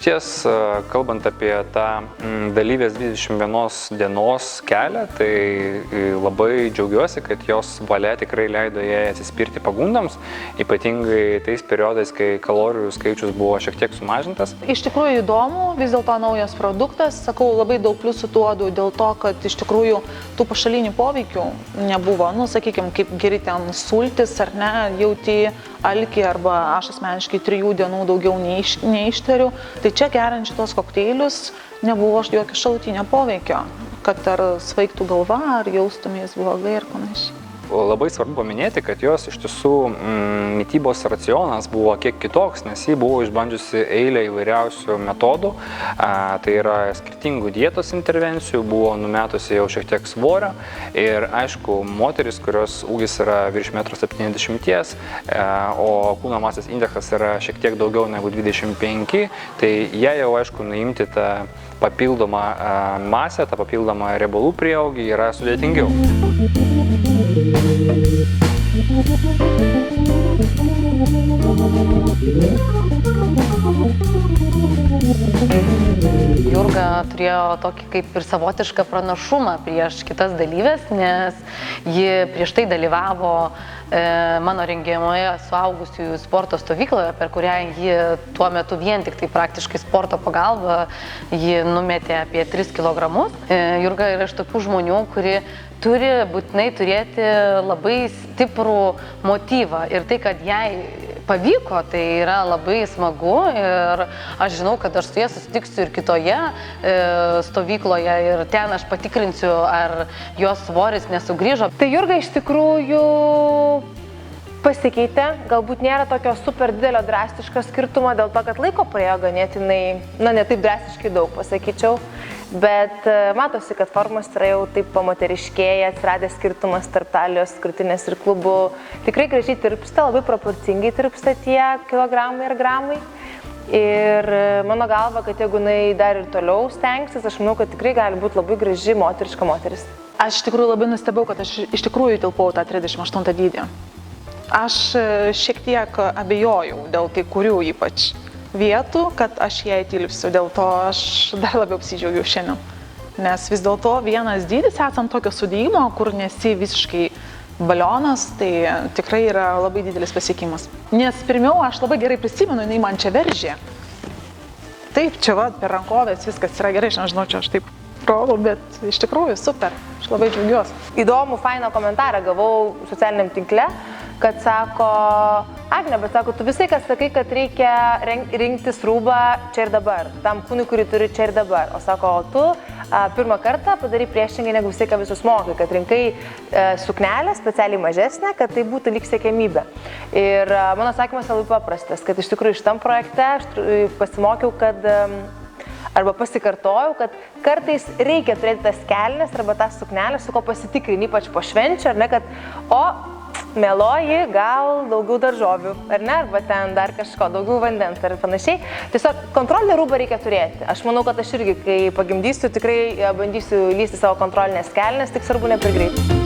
Išties, kalbant apie tą dalyvės 21 dienos kelią, tai labai džiaugiuosi, kad jos valia tikrai leido jai atsispirti pagundams, ypatingai tais periodais, kai kalorijų skaičius buvo šiek tiek sumažintas. Iš tikrųjų įdomu, vis dėlto naujas produktas, sakau, labai daug pliusų duodu dėl to, kad iš tikrųjų tų pašalinių poveikių nebuvo. Sakykime, kaip geri ten sultis ar ne, jauti alkį arba aš asmeniškai 3 dienų daugiau neištariu. Tai čia geriant šitos kokteilius nebuvo jokio šalutinio poveikio, kad ar svaigtų galva, ar jaustumės blogai ir panašiai. Labai svarbu paminėti, kad jos iš tiesų mitybos racionas buvo kiek kitoks, nes ji buvo išbandžiusi eilę įvairiausių metodų. Tai yra skirtingų dietos intervencijų, buvo numetusi jau šiek tiek svorio ir aišku, moteris, kurios ūgis yra virš 1,70 m, o kūno masės indeksas yra šiek tiek daugiau negu 25, tai jie jau aišku nuimti tą papildomą masę, tą papildomą riebalų prieaugį yra sudėtingiau. Jurga turėjo tokį kaip ir savotišką pranašumą prieš kitas dalyvės, nes ji prieš tai dalyvavo mano rengiamoje suaugusiųjų sporto stovykloje, per kurią ji tuo metu vien tik tai praktiškai sporto pagalba ji numetė apie 3 kg. Jurga yra iš tokių žmonių, kuri turi būtinai turėti labai stiprų motyvą ir tai, kad jai pavyko, tai yra labai smagu ir aš žinau, kad aš su jie susitiksiu ir kitoje stovykloje ir ten aš patikrinsiu, ar jos svoris nesugrįžo. Tai Jurga iš tikrųjų pasikeitė, galbūt nėra tokio super didelio drastiško skirtumo dėl to, kad laiko praėjo ganėtinai, ne taip drastiškai daug pasakyčiau, bet matosi, kad formos yra jau taip pamoteriškėja, atsiradęs skirtumas tarp talijos, krūtinės ir klubų. Tikrai gražiai tirpsta, labai proporcingai tirpsta tie kilogramai ir gramai. Ir mano galva, kad jeigu jinai dar ir toliau stengsis, aš manau, kad tikrai gali būti labai graži moteriška moteris. Aš iš tikrųjų labai nustebau, kad aš iš tikrųjų tilpau tą 38 dydį. Aš šiek tiek abejojau dėl kai kurių ypač vietų, kad aš ją įtilpsiu, dėl to aš dar labiau apsidžiaugiau šiandien. Nes vis dėlto vienas dydis, esant tokio sudėjimo, kur nesi visiškai balionas, tai tikrai yra labai didelis pasiekimas. Nes pirmiau aš labai gerai prisimenu, jinai man čia veržė. Taip, čia va, per rankovės viskas yra gerai, aš nežinau, čia aš taip rolau, bet iš tikrųjų super, aš labai džiaugiuosi. Įdomų, fainą komentarą gavau socialiniam tinkle, kad sako, Agne, bet sako, tu visai kas sakai, kad reikia rinktis rūbą čia ir dabar, tam kūnui, kurį turi čia ir dabar. O sako, o tu pirmą kartą padarai priešingai negu visai, ką visus mokai, kad rinkai suknelę specialiai mažesnę, kad tai būtų lyg siekiamybė. Ir mano sakymas labai paprastas, kad iš tikrųjų šitam projekte aš pasimokiau, kad arba pasikartojau, kad kartais reikia turėti tas kelnes arba tą suknelę, su ko pasitikrini, ypač po švenčių, ar ne, kad mieloji, gal daugiau daržovių, ar ne, arba ten dar kažko, daugiau vandens ar panašiai. Tiesiog kontrolinį rūbą reikia turėti. Aš manau, kad aš irgi, kai pagimdysiu, tikrai bandysiu lysti savo kontrolinės kelnes, tik svarbu ne per greitai.